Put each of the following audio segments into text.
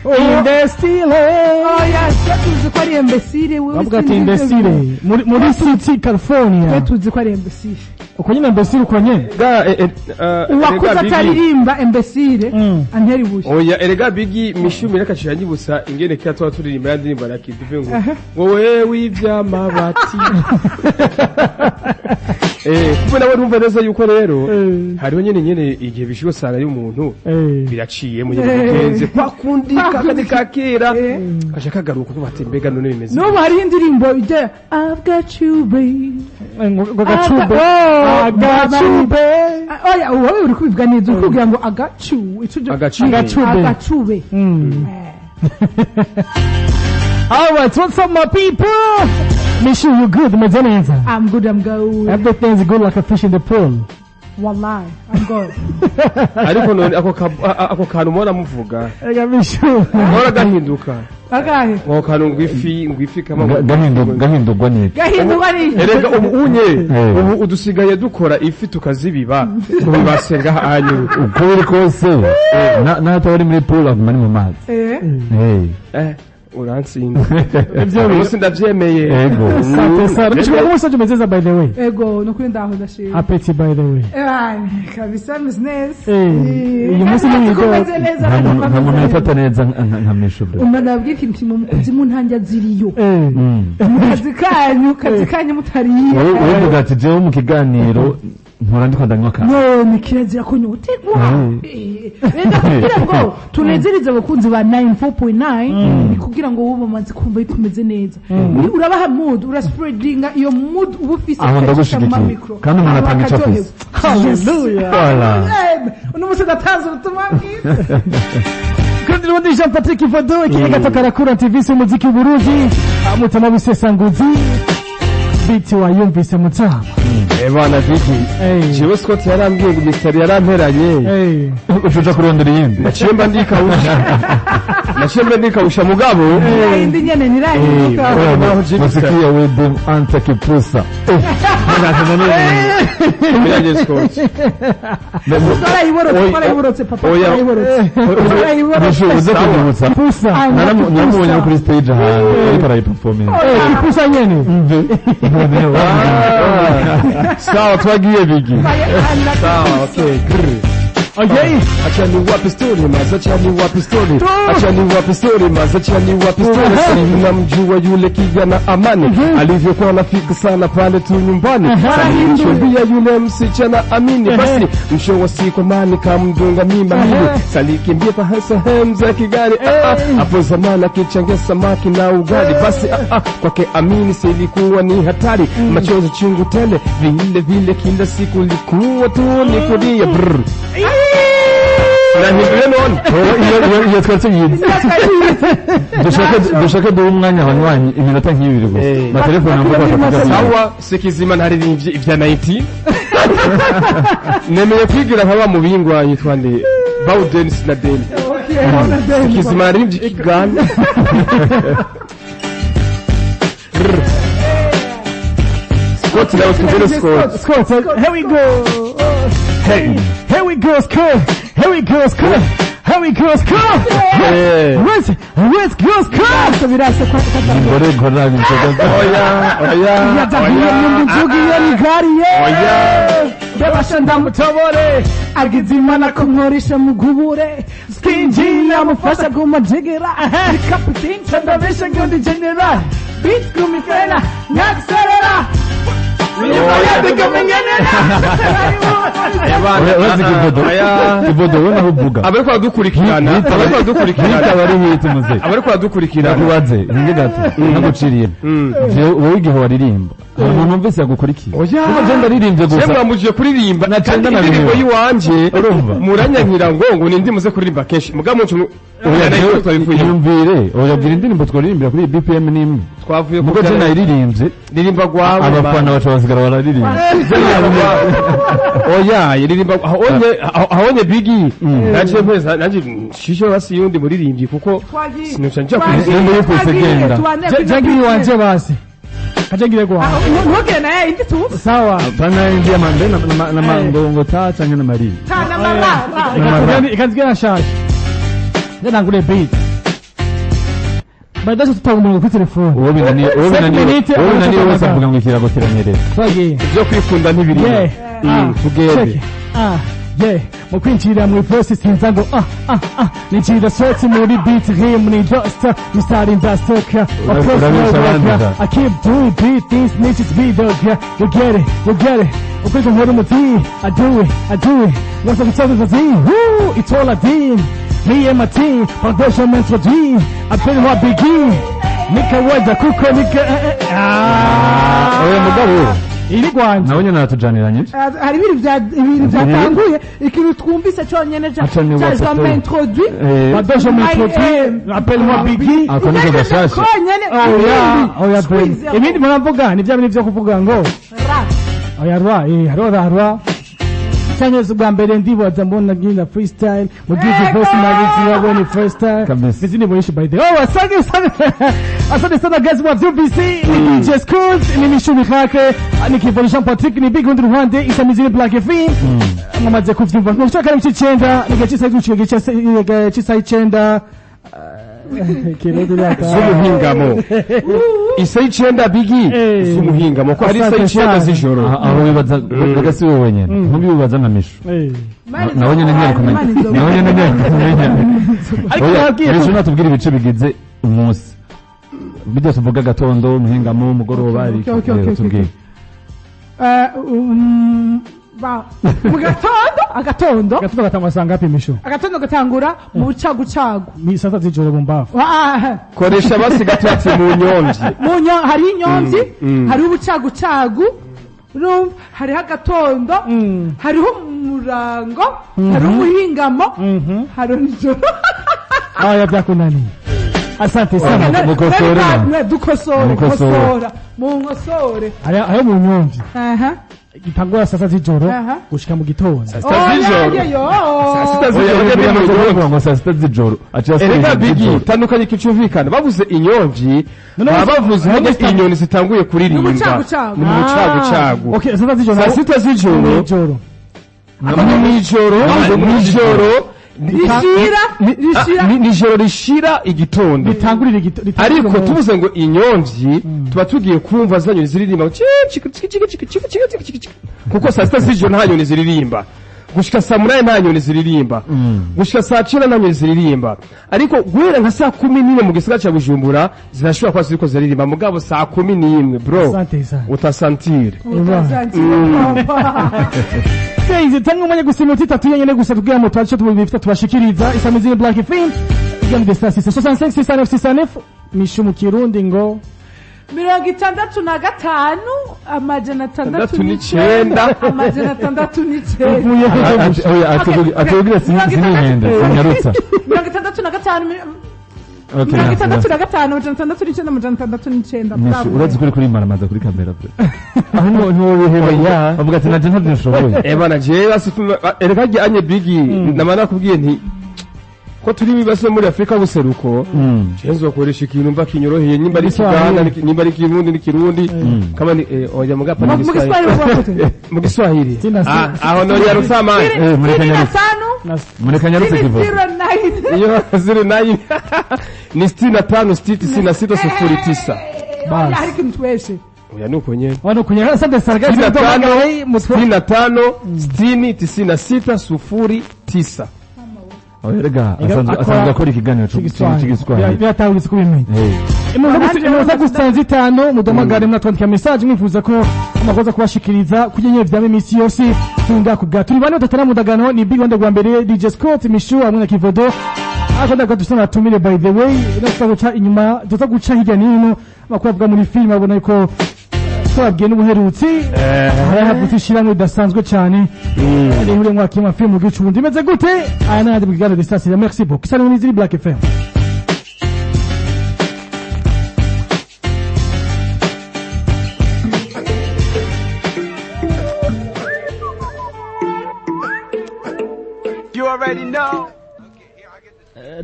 Imbecile. Oya, tuzi ko ari imbecile. Bavuga ati imbecile. Muri City, California. Tuzi ko ari imbecile. Uko nyine imbecile uko nyine. Uwakuze ataririmba imbecile. Anteri bushi. Oya, erega Biggie mishumi nakashira nyibusa ingene kya twa turirimba ya ndirimbo na kidive ngo wewe w'ivyamabati. Kuko nawe numva neza yuko rero hariho nyene igihe bishiko sanga y'umuntu biraciye mu nyene bigenze kwa kundi kakandi kakera kashaka garuka ko batembega none bimeze. No hari indirimbo ije I've got you babe. Gachube. Oya, wowe uri kubivuga neza ukugira ngo agacu agachube. All right, what's up, my people? Make sure you're good, Mazeneza. I'm good. Everything's good like a fish in the pool. Wallahi, I'm good. Ariko none ako kantu mora muvuga. Ega mishu. Mora gahinduka. Agahe. Ngo kantu ngwifi kama gahindurwa ni. Erega unye ubu udusigaye dukora ifi tukazibiba tubibasenga hanyu. Uko biri kose. Na tawari muri pool of mani mu mazi. Uransinda. Ibyo bose ndavyemeye. Ego. Sante. Bishobora kuba saje mezeza by the way. Ego, no kuri ndaho ndashira. Happy by the way. Kabisa business. Uyu munsi ni ngo nta muntu yafata neza nka mishobora. Umanabwira ikintu mu kuzimu ntanja ziriyo. Kazi kanyu mutariye. Wowe vuga ati jewe mu kiganiro nkora ndiko ndanywa ka. No, ni kirazira ko nyotegwa. Renda kugira ngo tunezerize abakunzi ba 94.9 ni kugira ngo wowe bamaze kumva itumeze neza. Urabaha mood, uraspreadinga iyo mood ubufise cyangwa micro. Kandi umuntu atanga icyo afise. Hallelujah. Voilà. Uno musi datanze ubutumwa. Kandi rundi Jean Patrick Fodo ikiga tokarakura TV umuziki Burundi amutama bisesanguzi biti wayumvise mutama. Bana Biggie. Jewe Scott yarambwiye ngo misteri yaramperanye. Ushuja kurondera yindi. Nachemba ndikawusha mugabo. Indi nyene nirahinduka. Masikia wewe anta kipusa. Miraje Scott. Para iborotse papa. Uza kunyibutsa. Pusa. Naramubonye kuri stage ahantu ariko arayiperforming. Kipusa nyene. Sawa twagiye Biggie. Sawa, okay. Okay. Acha ni wapi story maza, acha ni wapi story. Acha ni wapi story maza, acha ni wapi story. Namjua yule kijana Amani alivyokuwa anafika sana pale tu nyumbani. Nilimchumbia yule msichana Amini, basi msho wa siku Amani kamdunga mimba mimi. Salikimbia pa sehemu za Kigali. Hapo zamani akichangia samaki na ugali, basi kwake Amini silikuwa ni hatari. Machozi chungu tele vile kila siku likuwa tu ni kulia brr. Iyo twatse yindi dushaka do umwanya abanywanyi iminota nk'ibiri gusa na telefone ngo bafata sawa sekizima naririmbye ivya 19 nemeye kwigira nkaba mu bingwa yitwa nde Bowdens na Den sekizima naririmbye ikigana Scott now to Scott here we go. Here we go, Scott. Here we go, Scott. Here we go, Scott. Let's go, Scott. Gore gora bisoga. Oya. Yatahiye mundugi yarigariye. Oya. Ndabashanda mutobore. Agizimana kumworisha mugubure. Skinjina mufasha kumajegera. Kapiteni chandabesha ngondi general. Beat kumifena. Nyaksarera. Ibodo wena hubuga abariko badukurikirana abariko badukurikirana kubaze ngigati naguciriye wowe igihe waririmba umuntu mvise yagukurikiye oya je ndaririmbye gusa semwe mujije kuririmba na cyenda na indirimbo yiwanje muranyankira ngo nindi muze kuririmba kenshi muga muntu yumvire oyabwira indirimbo twaririmbira kuri BPM nimwe twavuye mugo je nayiririmbye ririmba gwawe abafana bacabasigara bararirimba oya yiririmba ahonye Biggie naje mpeza naje shisho basi yundi muririmbyi kuko sinuca nje kuririmba yuko segenda jangiri wanje basi kajangire kwa ngoge na yeye ndi tu sawa pana india mande na mangongo tata na mari kana mama ikanzigera shaje ndangule beat badaje tutanga umuntu kuri telefone uwo binaniye wese avuga ngo ikirago kiranyerera twagiye byo kwikunda ntibirimo tugende mu kwinjira mu verse sinza ngo ninjira soti muri beat him ni just misari ndastoka I keep doing beat things bitches be dog you get it ukwiko nkora umuti I do it wasa gutsaza zazi it's all I did me and my team foundation mental dream I been what begin nika wada kuko nika oya mugabo iri Rwanda nawe nyine natujaniranye hari ibintu byatanguye ikintu twumvise cyonyine cyazwa m'introduit foundation mental dream appelle-moi Biggie akoniko gashasha oya ibindi muravuga ni bya bintu byo kuvuga ngo rwa cyane bwa mbere ndibaza mbona ngina freestyle mugize voice magazine yabone freestyle bizini boyishi by the asante sana guys wa UBC ni DJ Schools ni Mishumi Khake ni Kivoli Jean Patrick ni Big Under Rwanda isamizini Black FM mwamaze kuvyumva nshaka n'ikicenda nigacisa gicisa icenda z'umuhingamo isa y'icenda Biggie z'umuhingamo ko ari isa y'icenda z'ijoro aho wibaza bagasi wowe nyene ntumbi wibaza na misho nawe nyene nyari kumenya ariko natubwira ibice bigize umunsi bidyo tuvuga gatondo umuhingamo umugoroba tubwire mu agatondo gatangwa sanga pimisho agatondo gatangura mu bucagucagu ni sasa z'ijoro bumbafu koresha basi gatwatse mu nyonji hari inyonji hari ubucagucagu hariho agatondo hariho umurango hariho umuhingamo hariho nijoro byakunaniye asante sana dukosora mu nkosore ayo mu nyonji gitangura sasa z'ijoro gushika mu gitondo sasa z'ijoro erega Biggie tandukanye kicumvikana bavuze inyonji bavuze inyoni zitanguye kuririmba ni mu bucagucagu sasa z'ijoro saa sita z'ijoro nijoro nijoro rishira igitondo bitangurira ariko tuvuze ngo inyonji tuba tugiye kumva za nyoni ziririmba kuko saa sita z'ijoro nta nyoni ziririmba gushika saa munani nta nyoni ziririmba gushika saa cenda nta nyoni ziririmba ariko guhera nka saa 11 mu gisagara ca Bujumbura zirashobora kuba ziriko ziririmba mugabo saa 11 bro utasantire Seize tangu mwenye gusimuti tatu yenyene gusa tugira mu twacho tubifita tubashikiriza isamizini Black FM igam de sasa 65 mishu mu Kirundi ngo 65 amajana 69 amajana 69 atubwira sinihenda nyarutsa 65 urazi kuri maramaza kuri kamera pe aho no biheba bavuga ati naje ntabyishoboye bana je erega anye Biggie namana kubwiye nti ko turi bibase muri Afrika buseruko cyenzo koresha ikintu mva kinyoroheye nimba ari kigana nimba ari kirundi ni kirundi kama ni oya mugapa ni mu Kiswahili aho no yarutsa manje muri kanyarutse kivo iyo 09 ni 65 basi ariko ntweshe oya nuko nyene kunyera asante sargazi musfuri 65 96 Oerega asanzwe akora ikiganiro cy'igiswahili byatangutse kubimenya imuza gusanzitano mudomagare mwatwandika message mwifuza ko amakoza kubashikiriza kugenye vya misi yose tunda kuga turi bane tatana mudagano ni Big Wonder gwa mbere DJ Scott Mishu hamwe na Kivodo akunda gadusana tumire by the way nasa guca inyuma tuza guca hirya nino bakwavuga muri film abona ko twabwiye n'ubuherutsi harahavutse mu dasanzwe cyane ari muri mwakima film gicubundi imeze gute aya nandi bigana distance ya merci beaucoup ça nous dit Black FM you already know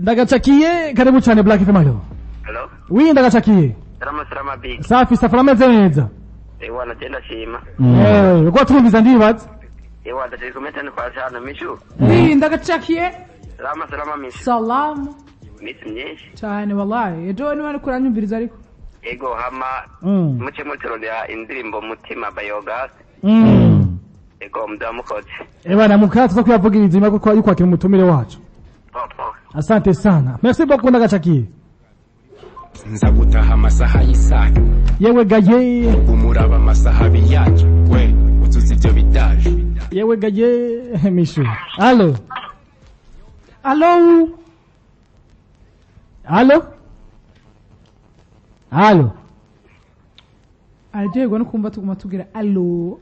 ndagacakiye karibu cyane Black FM alo hello oui ndagacakiye Salama Big safi safara neza wana tenda shima uko turumviza ndibaza wana turi kumeta ni kwa sana Mishu ndagacakiye salama Mishu salamu iminsi myinshi cyane wallahi ejo niba ari kuranyumviriza ariko ego hama muce muturondera indirimbo mutima Biogas ego mdamukoze Ebana mukatsa kuyavuga ibizima kuko yukwakira umutumire wacu. Asante sana. Merci beaucoup ndagachakire. nza gutaha amasaha y'isaka Yewe gaye. umuraba amasaha biyaje we uzuza ibyo bidaje Yewe gaye mishu. Allo. allo Allo. Allo. aryoherwa no kumva tuguma tugira allo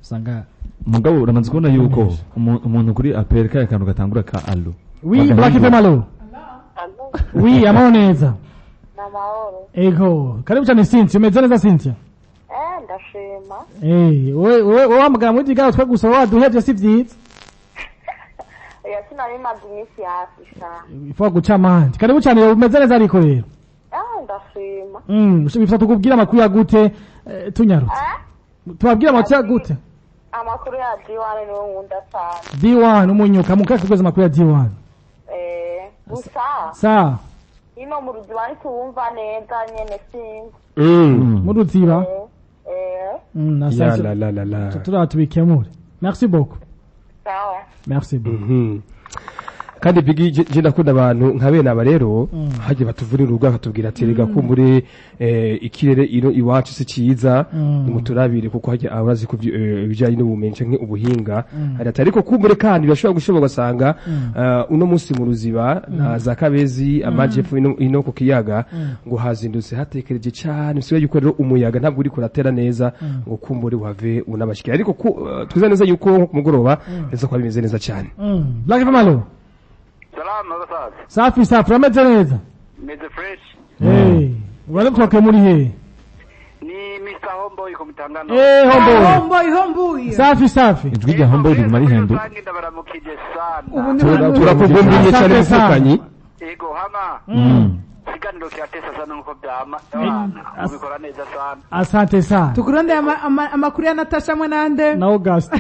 Sanga. mugabo uramaze kubona yuko umuntu kuri APR kaya kantu gatangura ka allo. Oui, Black FM allo. Oui, amoneza. Namahoro. Ego, karibu cyane Cynthia, umeze neza Cynthia? Ndashima. We wamagana muri diga twa gusa waduhevye si vyiza. Oya sinari maze iminsi hafi sha. Ifa guca amande. Karibu cyane umeze neza ariko rero. Ndashima. Bifata tukubwira amakuru ya gute tunyarutse. Tubabwira amakuru ya gute? Amakuru ya D1 niwo nkunda cyane. D1 umunyuka mukaka kweza amakuru ya D1. Gusa. Sa. Ino mu ruziba ntitubumva neza nyene sinzi. Mu ruziba? Ya la la. Turatubikemure. Merci beaucoup. Sawa. Merci beaucoup. Kandi bigi je ndakunda abantu nka bene aba rero haje batuvurira urugo akatubwira ati rega kumbure ikirere ino iwacu si ciza muturabire kuko haje abazi ku bijanye n'ubumenyi nke ubuhinga ariko kumbure kandi bashobora gushoboka gasanga uno munsi mu ruziba na za Kabezi amajepfo ino ku kiyaga ngo hazindutse hatekereje cyane siwe yuko rero umuyaga ntabwo uri kuratera neza ngo kumbure wave unabashikira ariko twiza neza yuko ku mugoroba neza kwa bimeze neza cyane. Black FM allo. salama basaza Safi urameze neza? meze fresh wale kutoka muri he? ni Mr. Homeboy kumtangano homeboy Safi Ijwi rya Homeboy riguma rihendo. ndabaramukije sana Turakugumbiye cyane mufukanyi. ego hama ikiganiro kiratesa sana nkuko byama ubikora neza sana Asante sana. tukurondeye amakuru ya Natasha mwe nande Na August.